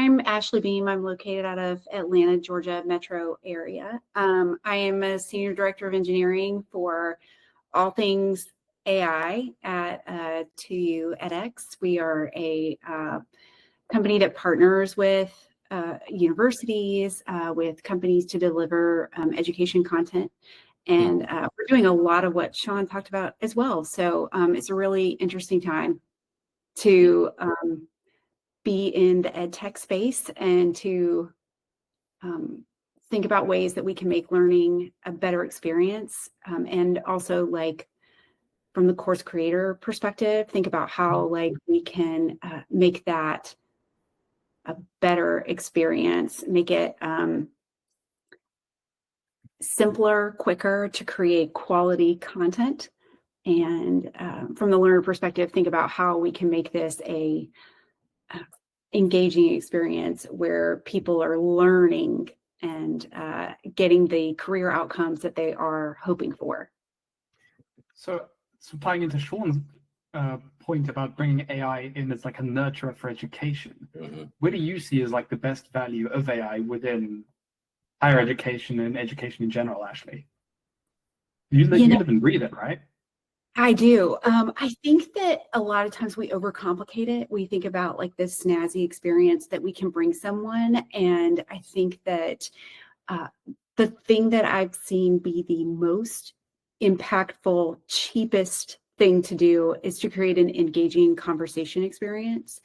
I'm Ashley Beam. I'm located out of Atlanta, Georgia metro area. I am a senior director of engineering for all things AI at 2U edX. We are a company that partners with universities, with companies to deliver education content. And we're doing a lot of what Sean talked about as well. So it's a really interesting time to be in the ed tech space and to think about ways that we can make learning a better experience. And also, like, from the course creator perspective, think about how like we can make that a better experience, make it simpler, quicker to create quality content. And from the learner perspective, think about how we can make this a engaging experience where people are learning and getting the career outcomes that they are hoping for. So tying into Sean's point about bringing AI in as like a nurturer for education, where do you see as like the best value of AI within higher education and education in general, Ashley? You live and breathe it, right? I do. I think that a lot of times we overcomplicate it. We think about like this snazzy experience that we can bring someone. And I think that the thing that I've seen be the most impactful, cheapest thing to do is to create an engaging conversation experience.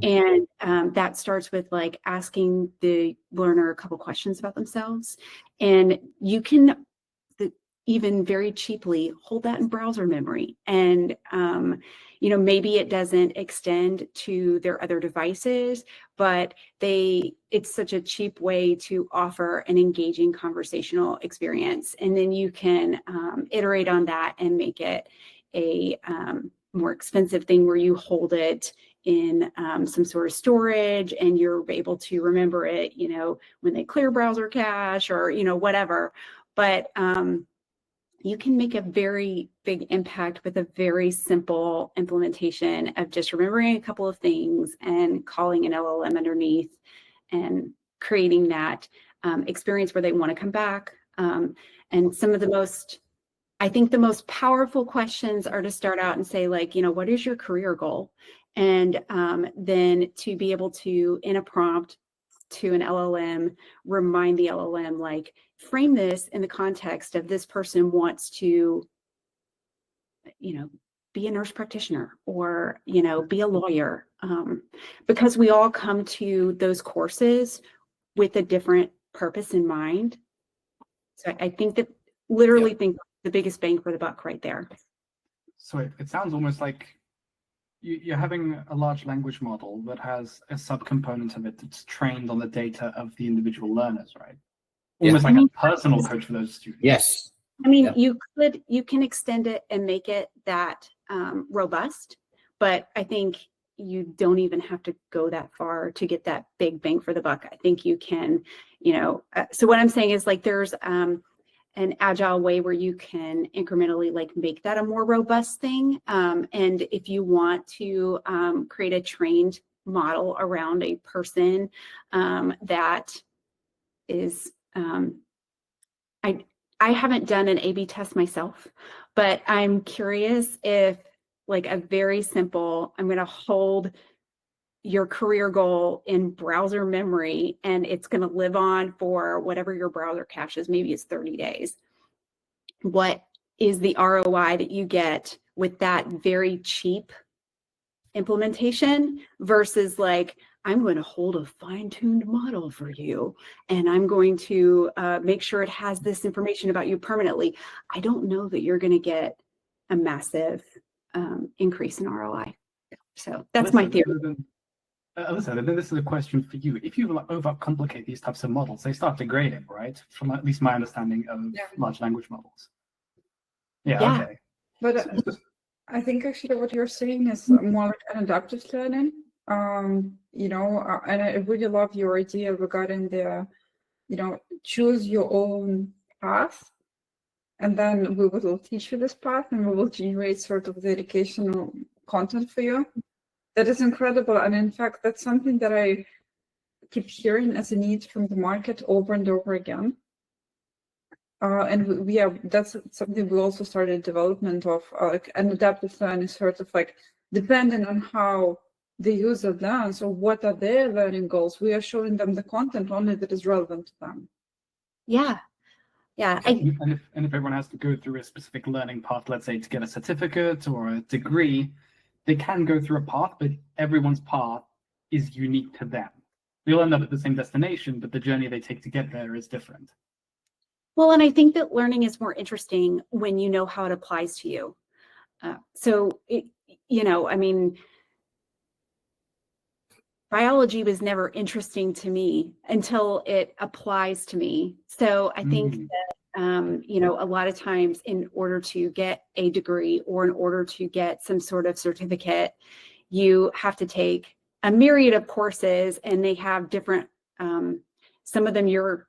And that starts with like asking the learner a couple questions about themselves. And you can even very cheaply hold that in browser memory. And, you know, maybe it doesn't extend to their other devices, but it's such a cheap way to offer an engaging conversational experience. And then you can iterate on that and make it a more expensive thing where you hold it in some sort of storage and you're able to remember it, you know, when they clear browser cache or, you know, whatever. But you can make a very big impact with a very simple implementation of just remembering a couple of things and calling an LLM underneath and creating that experience where they want to come back. And some of the most, I think the most powerful questions are to start out and say like, you know, what is your career goal? And then to be able to, in a prompt to an LLM, remind the LLM, like, frame this in the context of this person wants to, you know, be a nurse practitioner or, you know, be a lawyer, because we all come to those courses with a different purpose in mind. So I think that literally think the biggest bang for the buck right there. So it sounds almost like you're having a large language model that has a subcomponent of it that's trained on the data of the individual learners, right? Almost like a personal coach for those students. Yes. I mean, you can extend it and make it that robust, but I think you don't even have to go that far to get that big bang for the buck. I think you can, you know, so what I'm saying is like there's an agile way where you can incrementally like make that a more robust thing. And if you want to create a trained model around a person that is, I haven't done an A/B test myself, but I'm curious if like a very simple, I'm going to hold your career goal in browser memory and it's going to live on for whatever your browser cache is, maybe it's 30 days. What is the ROI that you get with that very cheap implementation versus like, I'm going to hold a fine-tuned model for you and I'm going to make sure it has this information about you permanently. I don't know that you're going to get a massive increase in ROI. So that's my theory. Alyssa, then this is a question for you. If you overcomplicate these types of models, they start degrading, right? From at least my understanding of large language models. Yeah. Okay. But I think actually what you're saying is more like an adaptive learning. You know, and I really love your idea regarding the, you know, choose your own path, and then we will teach you this path, and we will generate sort of the educational content for you. That is incredible, and in fact, that's something that keep hearing as a need from the market over and over again. And that's something we also started development of, like an adaptive learning, sort of like depending on how the user learns or what are their learning goals, we are showing them the content only that is relevant to them. Yeah. Yeah. And if everyone has to go through a specific learning path, let's say to get a certificate or a degree, they can go through a path, but everyone's path is unique to them. They'll end up at the same destination, but the journey they take to get there is different. Well, and I think that learning is more interesting when you know how it applies to you. I mean, biology was never interesting to me until it applies to me. So I think that, a lot of times in order to get a degree or in order to get some sort of certificate, you have to take a myriad of courses, and they have different, some of them you're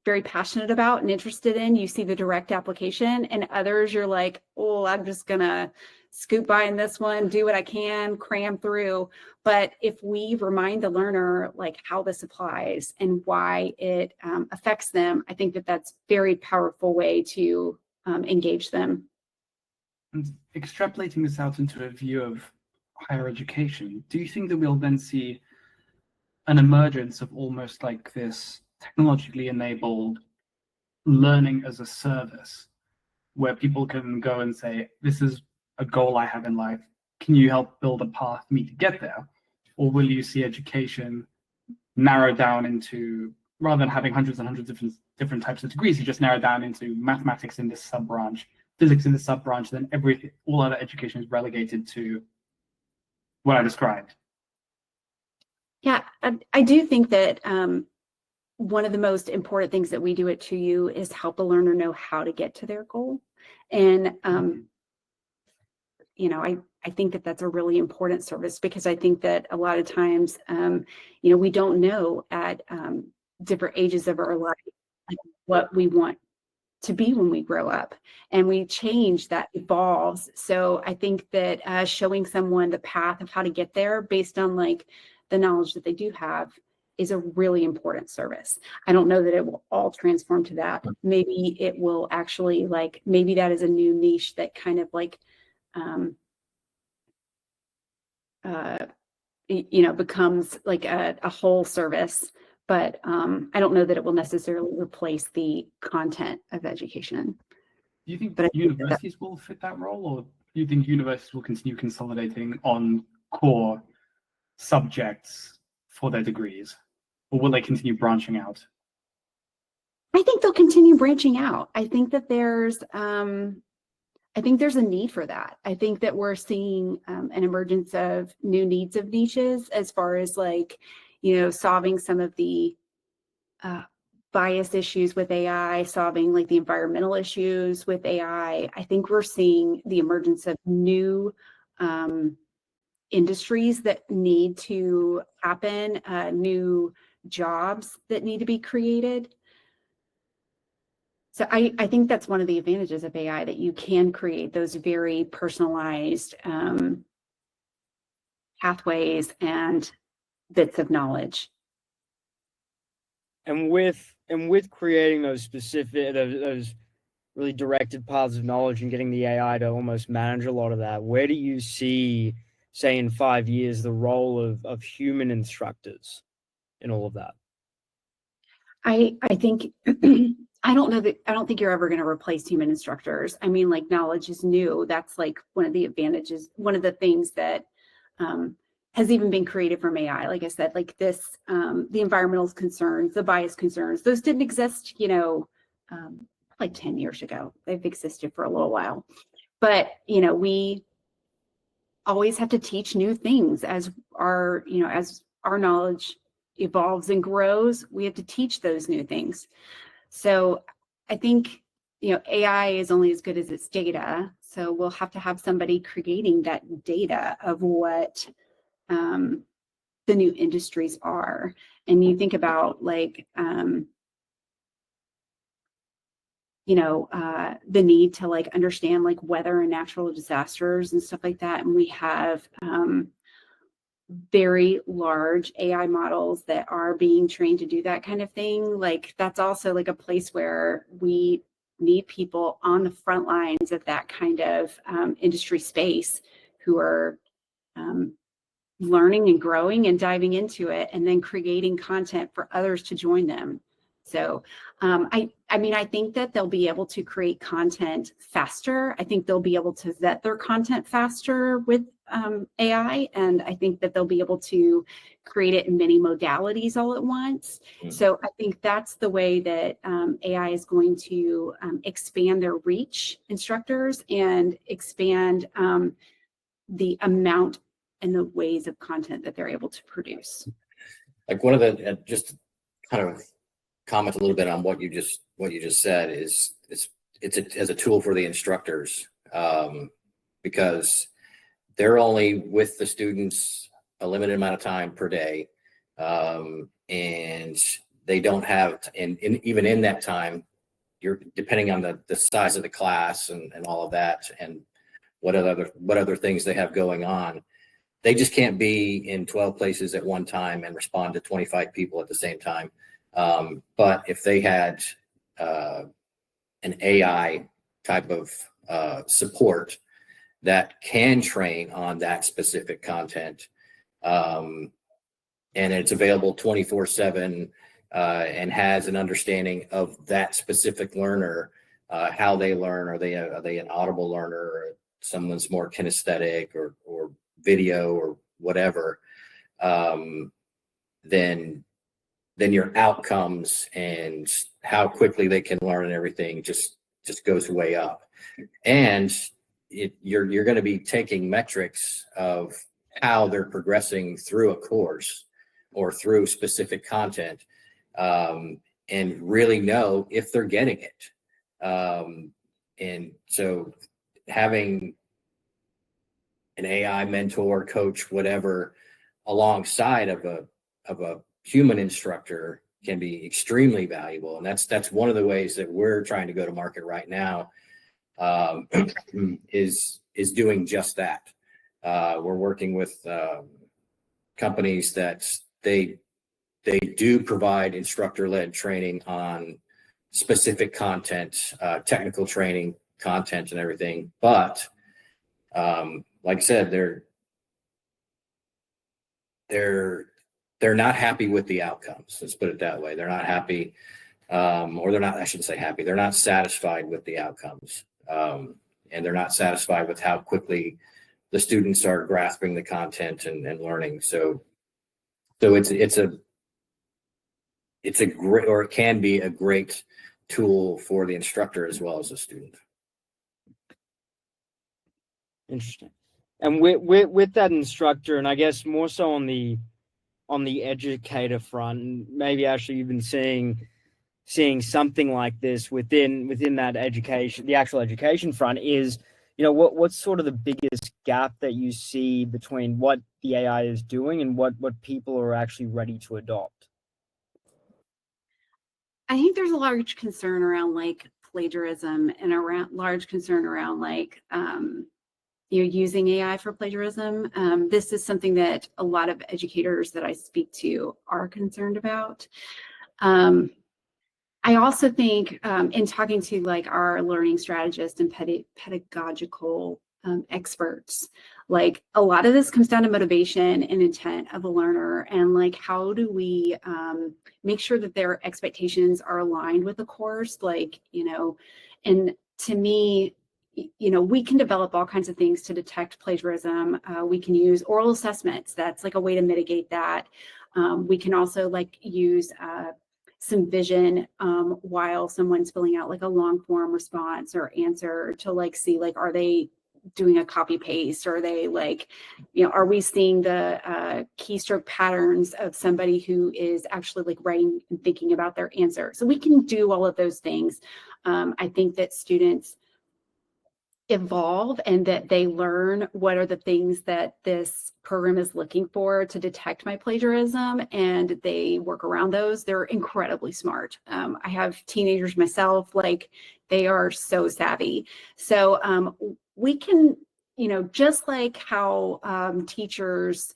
very passionate about and interested in, you see the direct application, and others you're like, oh, I'm just gonna scoot by in this one, do what I can, cram through. But if we remind the learner like how this applies and why it affects them, I think that that's very powerful way to engage them. And extrapolating this out into a view of higher education, do you think that we'll then see an emergence of almost like this technologically enabled learning as a service, where people can go and say, this is a goal I have in life, can you help build a path for me to get there? Or will you see education narrowed down into, rather than having hundreds and hundreds of different types of degrees, you just narrow down into mathematics in this sub-branch, physics in this sub-branch, then all other education is relegated to what I described? Yeah, I do think that one of the most important things that we do at 2U is help a learner know how to get to their goal. And, I think that that's a really important service, because I think that a lot of times, we don't know at different ages of our life like, what we want to be when we grow up, and we change, that evolves. So I think that showing someone the path of how to get there based on like the knowledge that they do have is a really important service. I don't know that it will all transform to that. Maybe it will actually, like, maybe that is a new niche that kind of like, becomes like a whole service. But I don't know that it will necessarily replace the content of education. Do you think universities will fit that role, or do you think universities will continue consolidating on core subjects for their degrees, or will they continue branching out? I think they'll continue branching out. I think that there's a need for that. I think that we're seeing an emergence of new needs of niches, as far as like, solving some of the bias issues with AI, solving like the environmental issues with AI. I think we're seeing the emergence of new industries that need to happen, new jobs that need to be created. So I think that's one of the advantages of AI, that you can create those very personalized pathways and bits of knowledge. And with creating those specific, those really directed paths of knowledge and getting the AI to almost manage a lot of that, where do you see, say in 5 years, the role of human instructors in all of that? I think I don't think you're ever going to replace human instructors. I mean, like, knowledge is new. That's like one of the advantages, one of the things that has even been created from AI. Like I said, like this, the environmental concerns, the bias concerns, those didn't exist, like 10 years ago. They've existed for a little while. But, we always have to teach new things as our knowledge evolves and grows. We have to teach those new things. So I think, AI is only as good as its data. So we'll have to have somebody creating that data of what the new industries are. And you think about like, the need to like understand like weather and natural disasters and stuff like that. And we have very large AI models that are being trained to do that kind of thing, like that's also like a place where we need people on the front lines of that kind of industry space who are learning and growing and diving into it and then creating content for others to join them. So I mean, I think that they'll be able to create content faster. I think they'll be able to vet their content faster with AI. And I think that they'll be able to create it in many modalities all at once. So I think that's the way that AI is going to expand their reach, instructors, and expand the amount and the ways of content that they're able to produce. Like one of the, just kind of comment a little bit on what you just said is it's as a tool for the instructors, because they're only with the students a limited amount of time per day, and they don't have, and even in that time, you're depending on the size of the class and all of that, and what other things they have going on. They just can't be in 12 places at one time and respond to 25 people at the same time. But if they had an AI type of support that can train on that specific content, and it's available 24/7, and has an understanding of that specific learner, how they learn. Are they an audible learner, or someone's more kinesthetic or video or whatever, then your outcomes and how quickly they can learn and everything just goes way up. And you're going to be taking metrics of how they're progressing through a course or through specific content, and really know if they're getting it. And so having an AI mentor, coach, whatever, alongside of a human instructor can be extremely valuable. And that's one of the ways that we're trying to go to market right now, is doing just that. We're working with companies that they do provide instructor-led training on specific content, technical training content and everything, but like I said, they're not happy with the outcomes. Let's put it that way. They're not happy, or they're not, I shouldn't say happy. They're not satisfied with the outcomes, and they're not satisfied with how quickly the students are grasping the content and learning. So it's a great, or it can be a great tool for the instructor as well as the student. Interesting. And with that instructor, and I guess more so on the educator front, and maybe actually you've been seeing something like this within that education, the actual education front, is, what's sort of the biggest gap that you see between what the AI is doing and what people are actually ready to adopt? I think there's a large concern around like plagiarism, and around large concern around like using AI for plagiarism. This is something that a lot of educators that I speak to are concerned about. I also think in talking to like our learning strategists and pedagogical experts, like a lot of this comes down to motivation and intent of a learner, and like how do we make sure that their expectations are aligned with the course, like, and to me, we can develop all kinds of things to detect plagiarism. We can use oral assessments. That's like a way to mitigate that. We can also like use some vision while someone's filling out like a long form response or answer to like see like, are they doing a copy paste? Or are they like, are we seeing the keystroke patterns of somebody who is actually like writing and thinking about their answer? So we can do all of those things. I think that students evolve and that they learn what are the things that this program is looking for to detect my plagiarism, and they work around those. They're incredibly smart. I have teenagers myself, like they are so savvy. So we can, just like how teachers,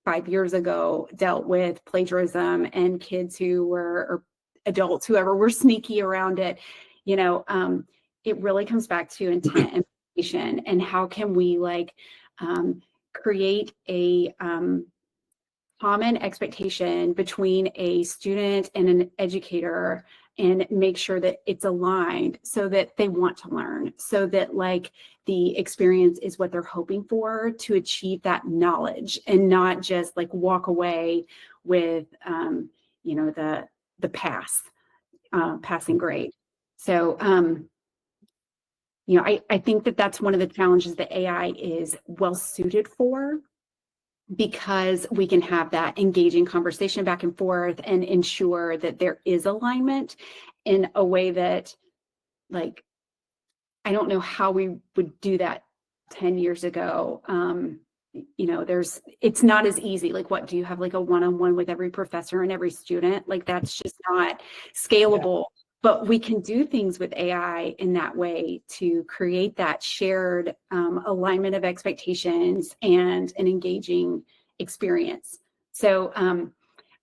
5 years ago dealt with plagiarism and kids who were, or adults, whoever were sneaky around it, it really comes back to intent and motivation, and how can we create a common expectation between a student and an educator, and make sure that it's aligned so that they want to learn, so that the experience is what they're hoping for to achieve that knowledge, and not just walk away with the passing grade. So I think that that's one of the challenges that AI is well suited for, because we can have that engaging conversation back and forth and ensure that there is alignment in a way that, I don't know how we would do that 10 years ago. It's not as easy. What, do you have a one-on-one with every professor and every student? That's just not scalable. Yeah. But we can do things with AI in that way to create that shared alignment of expectations and an engaging experience. So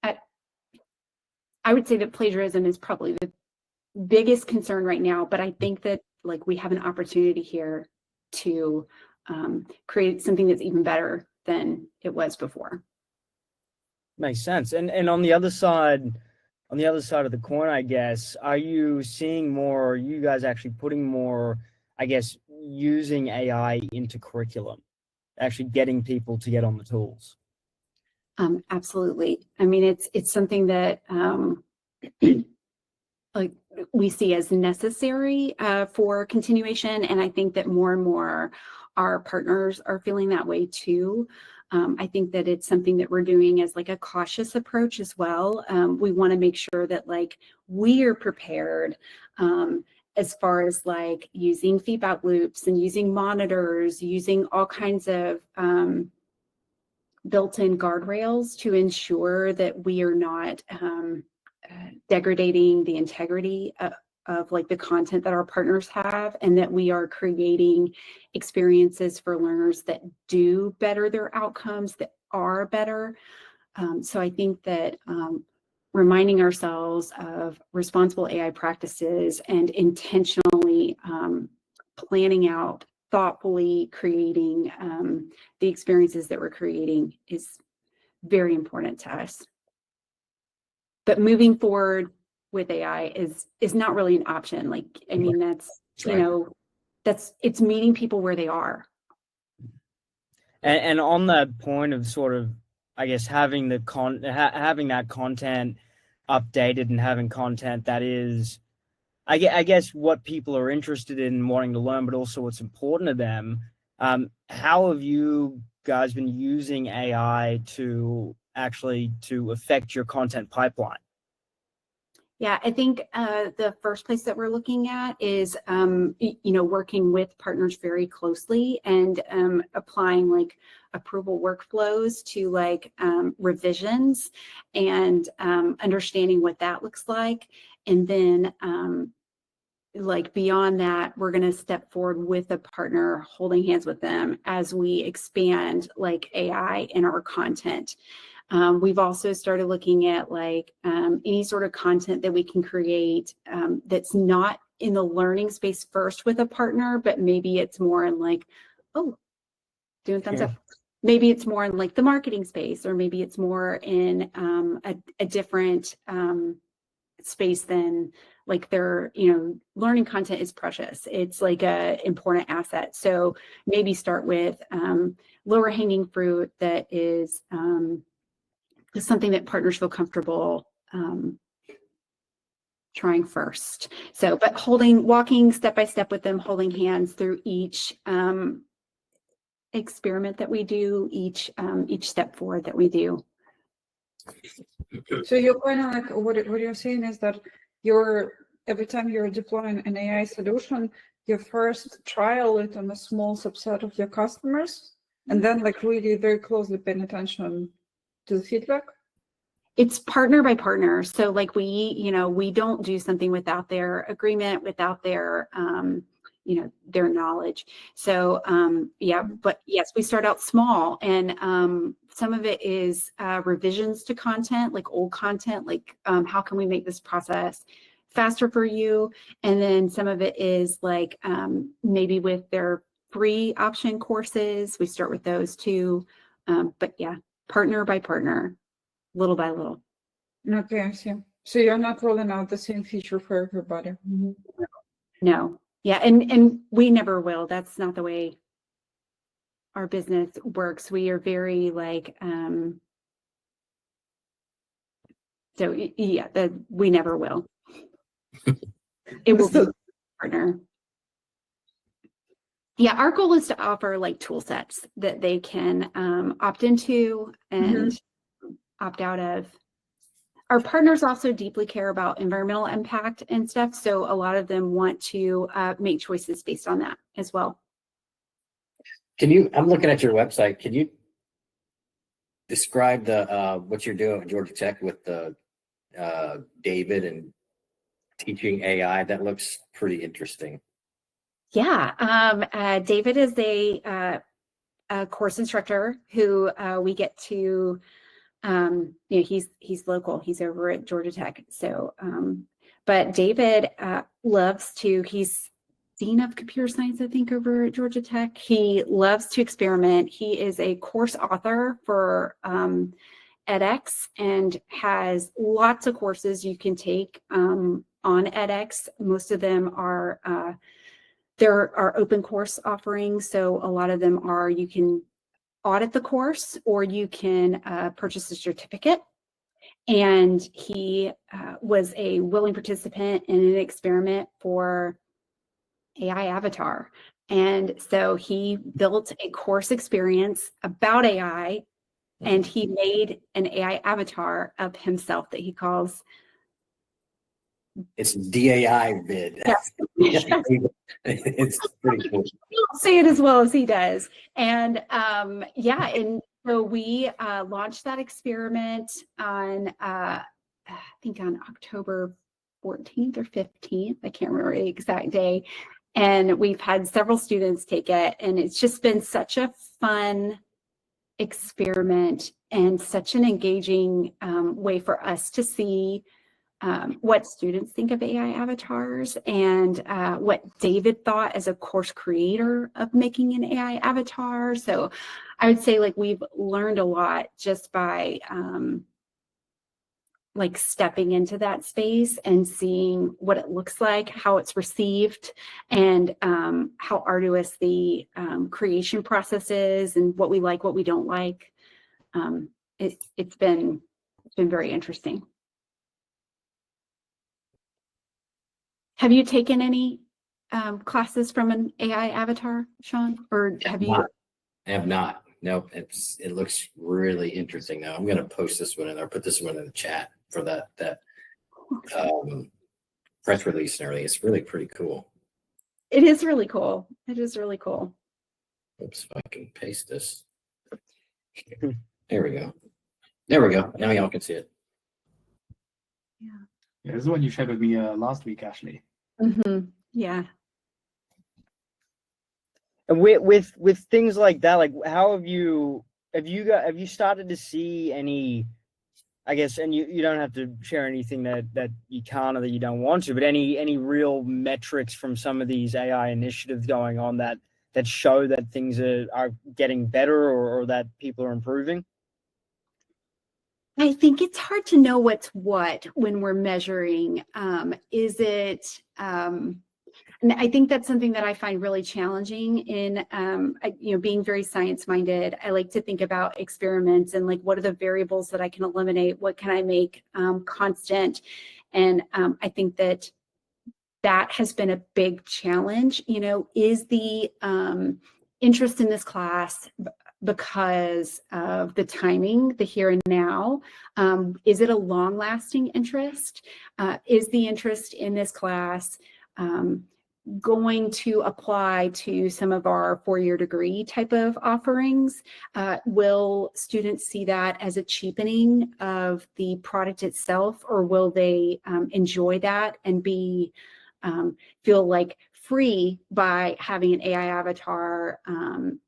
I would say that plagiarism is probably the biggest concern right now, but I think that we have an opportunity here to create something that's even better than it was before. Makes sense. And on the other side of the coin, I guess, are you seeing more, are you guys actually putting more, I guess, using AI into curriculum, actually getting people to get on the tools? Absolutely. I mean, it's something that we see as necessary for continuation. And I think that more and more our partners are feeling that way too. I think that it's something that we're doing as a cautious approach as well. We want to make sure that we are prepared as far as using feedback loops and using monitors, using all kinds of built-in guardrails to ensure that we are not degrading the integrity of the content that our partners have, and that we are creating experiences for learners that do better their outcomes, that are better. So I think that reminding ourselves of responsible AI practices and intentionally planning out, thoughtfully creating the experiences that we're creating is very important to us. But moving forward with AI is not really an option. I mean, that's it's meeting people where they are. And on that point of sort of, I guess, having the having that content updated and having content that is, I guess, what people are interested in wanting to learn, but also what's important to them. How have you guys been using AI to affect your content pipeline? Yeah, I think the first place that we're looking at is, working with partners very closely and applying approval workflows to revisions and understanding what that looks like. And then beyond that, we're going to step forward with a partner, holding hands with them as we expand AI in our content. We've also started looking at any sort of content that we can create that's not in the learning space first with a partner, but maybe it's more in doing thumbs up. Maybe it's more in the marketing space, or maybe it's more in a different space than their learning content is precious. It's a important asset. So maybe start with lower hanging fruit that is something that partners feel comfortable trying first. So, but walking step by step with them, holding hands through each experiment that we do, each step forward that we do. So you're kind of what you're saying is that every time you're deploying an AI solution, you first trial it on a small subset of your customers, and then really very closely paying attention to the feedback? It's partner by partner. So we don't do something without their agreement, without their their knowledge. So but yes, we start out small and Some of it is revisions to content, like old content, like how can we make this process faster for you? And then some of it is like maybe with their free option courses, we start with those too. But yeah, partner by partner, little by little. Okay, I see. So you're not rolling out the same feature for everybody. No. Yeah, and we never will. That's not the way our business works. We are very like so yeah, we never will. It will be a partner. Yeah, our goal is to offer like tool sets that they can opt into and opt out of. Our partners also deeply care about environmental impact and stuff. So a lot of them want to make choices based on that as well. I'm looking at your website. Can you describe what you're doing at Georgia Tech with the David and teaching AI? That looks pretty interesting. Yeah, David is a course instructor who we get to, he's local. He's over at Georgia Tech. So, but David he's Dean of Computer Science, I think, over at Georgia Tech. He loves to experiment. He is a course author for edX and has lots of courses you can take on edX. Most of them are there are open course offerings. So a lot of them are you can audit the course or you can purchase a certificate. And he was a willing participant in an experiment for AI avatar. And so he built a course experience about AI and he made an AI avatar of himself that he calls. It's DAI vid. Yes. It's pretty cool. I don't say it as well as he does. And yeah, and so we launched that experiment on, I think on October 14th or 15th. I can't remember the exact day. And we've had several students take it. And it's just been such a fun experiment and such an engaging way for us to see what students think of AI avatars and what David thought as a course creator of making an AI avatar. So I would say like we've learned a lot just by like stepping into that space and seeing what it looks like, how it's received, and how arduous the creation process is and what we like, what we don't like. It's been very interesting. Have you taken any classes from an AI avatar, Sean? Or have you? I have not. No, it looks really interesting though. I'm gonna post this one in there, put this one in the chat for that press release and everything. It's really pretty cool. It is really cool. It is really cool. Oops, if I can paste this. There we go. There we go. Now y'all can see it. Yeah. Yeah, this is what you shared with me last week, Ashley. Yeah. And with things like that, like how have you started to see any, I guess, and you don't have to share anything that you can't or that you don't want to, but any real metrics from some of these AI initiatives going on that show that things are getting better or that people are improving? I think it's hard to know what's what when we're measuring. Is it, and I think that's something that I find really challenging in, being very science-minded. I like to think about experiments and like, what are the variables that I can eliminate? What can I make constant? And I think that has been a big challenge. Is the interest in this class because of the timing, the here and now? Is it a long-lasting interest? Is the interest in this class going to apply to some of our four-year degree type of offerings? Will students see that as a cheapening of the product itself, or will they enjoy that and feel like free by having an AI avatar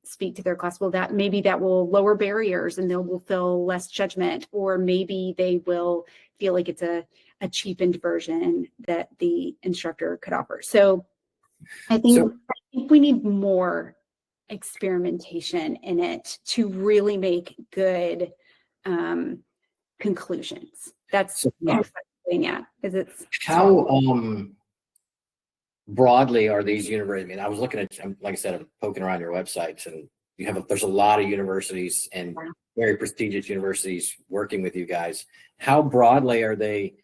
speak to their class. Well, maybe that will lower barriers and they will feel less judgment, or maybe they will feel like it's a cheapened version that the instructor could offer. So I think we need more experimentation in it to really make good conclusions. That's what I'm saying, yeah, because it's How broadly are these universities? I mean, I was looking at, like I said, I'm poking around your websites, and there's a lot of universities and very prestigious universities working with you guys. How broadly are they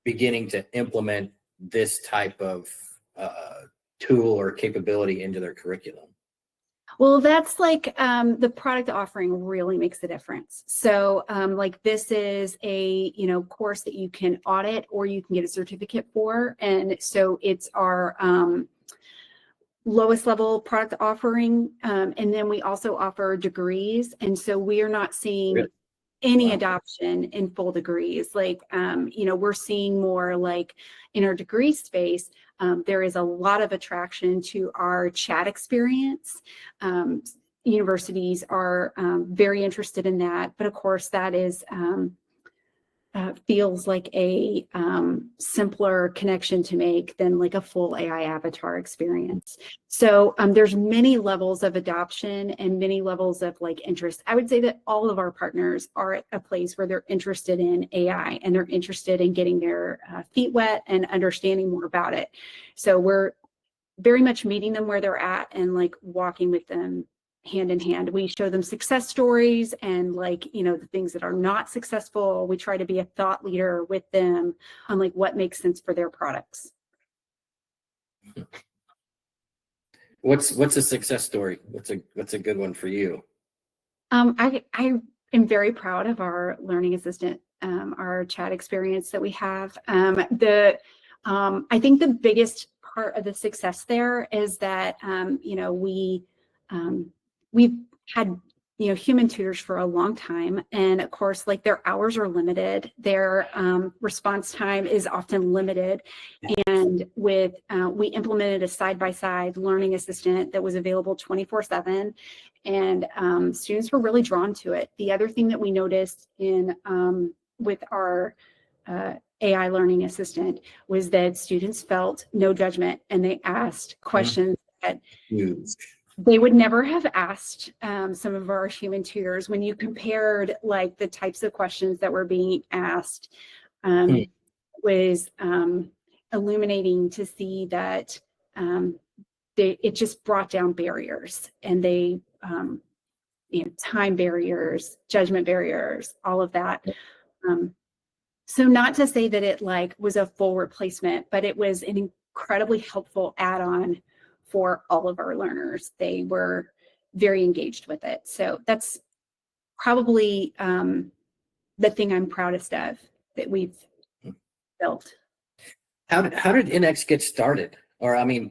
beginning to implement this type of tool or capability into their curriculum? Well, that's like the product offering really makes a difference. So like this is a course that you can audit or you can get a certificate for. And so it's our lowest level product offering. And then we also offer degrees. And so we are not seeing any adoption in full degrees. Like, we're seeing more like in our degree space, there is a lot of attraction to our chat experience. Universities are very interested in that, but of course that is feels like a simpler connection to make than like a full AI avatar experience. So there's many levels of adoption and many levels of like interest. I would say that all of our partners are at a place where they're interested in AI and they're interested in getting their feet wet and understanding more about it. So we're very much meeting them where they're at and like walking with them hand in hand. We show them success stories and like, the things that are not successful. We try to be a thought leader with them on like what makes sense for their products. What's a success story? What's a good one for you? I am very proud of our learning assistant, our chat experience that we have. I think the biggest part of the success there is that, we've had, human tutors for a long time. And of course, like their hours are limited. Their response time is often limited. And we implemented a side-by-side learning assistant that was available 24/7. And students were really drawn to it. The other thing that we noticed with our AI learning assistant was that students felt no judgment and they asked questions that they would never have asked some of our human tutors. When you compared like the types of questions that were being asked, was illuminating to see that it just brought down barriers, and they time barriers, judgment barriers, all of that. So not to say that it like was a full replacement, but it was an incredibly helpful add-on for all of our learners. They were very engaged with it. So that's probably the thing I'm proudest of that we've built. How did NX get started? Or I mean,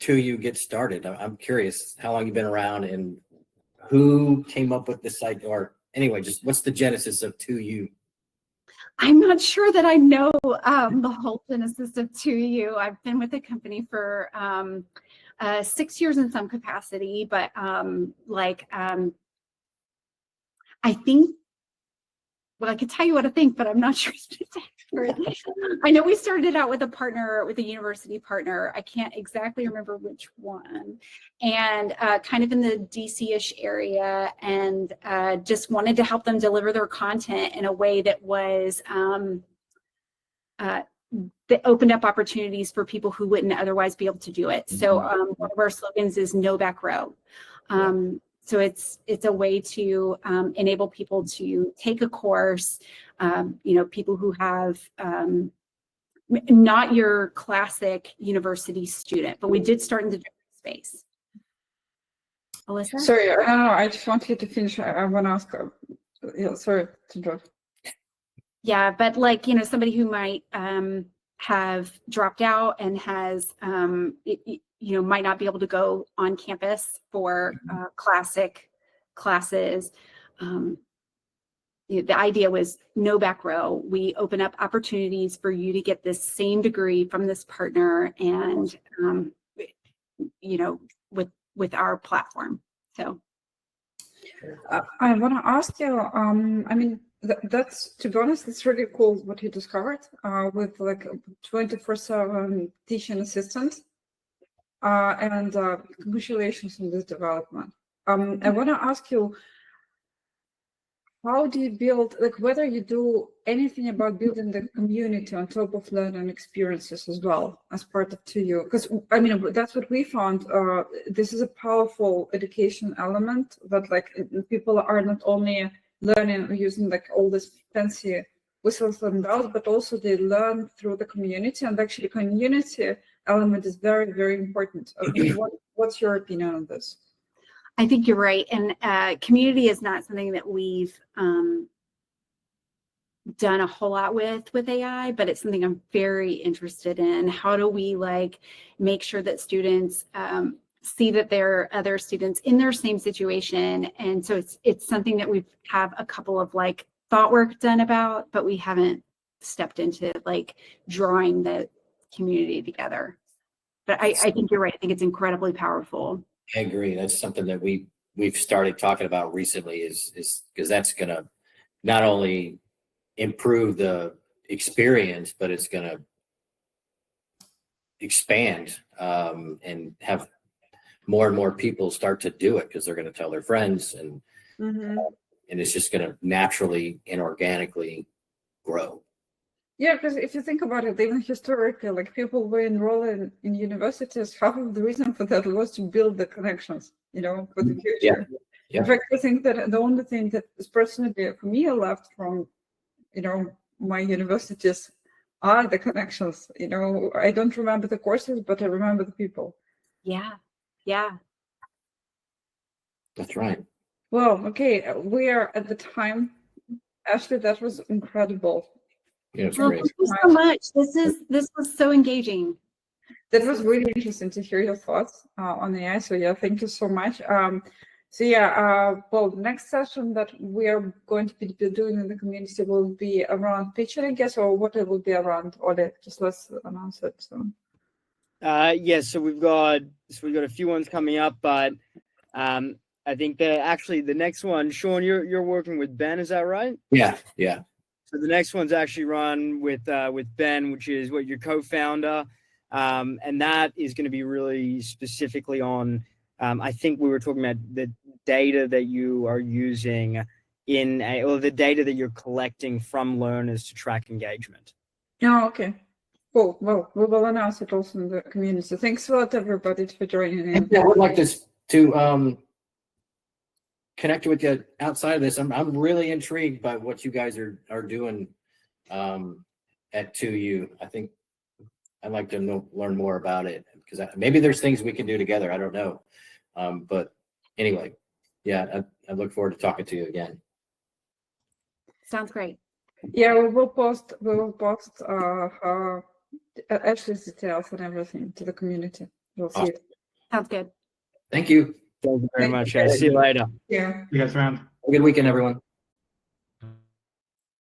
2U get started? I'm curious how long you've been around and who came up with this site, or anyway, just what's the genesis of 2U? I'm not sure that I know the whole genesis of 2U. I've been with the company for 6 years in some capacity, but I think, well, I could tell you what I think, but I'm not sure it's accurate. I know we started out with a university partner. I can't exactly remember which one, and kind of in the DC-ish area, and just wanted to help them deliver their content in a way that was that opened up opportunities for people who wouldn't otherwise be able to do it. So one of our slogans is "No back row." So it's a way to enable people to take a course, people who have not your classic university student, but we did start in the different space. Alyssa? Sorry, I don't know. I just want you to finish. I want to ask. Sorry to interrupt. Yeah, but like, somebody who might have dropped out and has might not be able to go on campus for classic classes. the idea was no back row. We open up opportunities for you to get this same degree from this partner, and with our platform. So I want to ask you, I mean, that's, to be honest, it's really cool what you discovered with like 24/7 teaching assistants, and congratulations on this development. I want to ask you, how do you build, like, whether you do anything about building the community on top of learning experiences as well as part of 2U? Because I mean, that's what we found. This is a powerful education element that, like, people are not only learning using like all this fancy whistles and bells, but also they learn through the community, and actually community element is very, very important. What's your opinion on this? I think you're right. And community is not something that we've done a whole lot with AI, but it's something I'm very interested in. How do we like make sure that students see that there are other students in their same situation? And so it's something that we've have a couple of like thought work done about, but we haven't stepped into like drawing the community together. But I think you're right. I think it's incredibly powerful. I agree. That's something that we've started talking about recently, is because that's going to not only improve the experience, but it's going to expand and have more and more people start to do it because they're going to tell their friends, and it's just going to naturally and organically grow. Yeah, because if you think about it, even historically, like people were enrolling in universities, half of the reason for that was to build the connections, for the future. Yeah. In fact, I think that the only thing that is personally for me left from, my universities are the connections. I don't remember the courses, but I remember the people. Yeah. That's right. Well, okay, we are at the time. Ashley, that was incredible. Yeah, it's Well, great. thank you so much. This was so engaging. That was really interesting to hear your thoughts on AI. So yeah, thank you so much. Well, the next session that we are going to be doing in the community will be around pitching, I guess, or what it will be around, or just let's announce it. So. So we've got a few ones coming up, but I think that actually the next one, Sean, you're working with Ben, is that right? Yeah. So the next one's actually run with Ben, which is what your co-founder, and that is going to be really specifically on. I think we were talking about the data that you are using or the data that you're collecting from learners to track engagement. Oh, okay. Cool. Well, we will announce it also in the community. So thanks a lot, everybody, for joining in. I would like to connect with you outside of this. I'm really intrigued by what you guys are doing at 2U. I think I'd like to learn more about it, because maybe there's things we can do together. I don't know. But anyway, yeah, I look forward to talking to you again. Sounds great. Yeah, we will post Ashley's details and everything to the community. We'll see it. Sounds good. Thank you. Thank you very much, guys. See you later. Yeah. You guys around. Have a good weekend, everyone.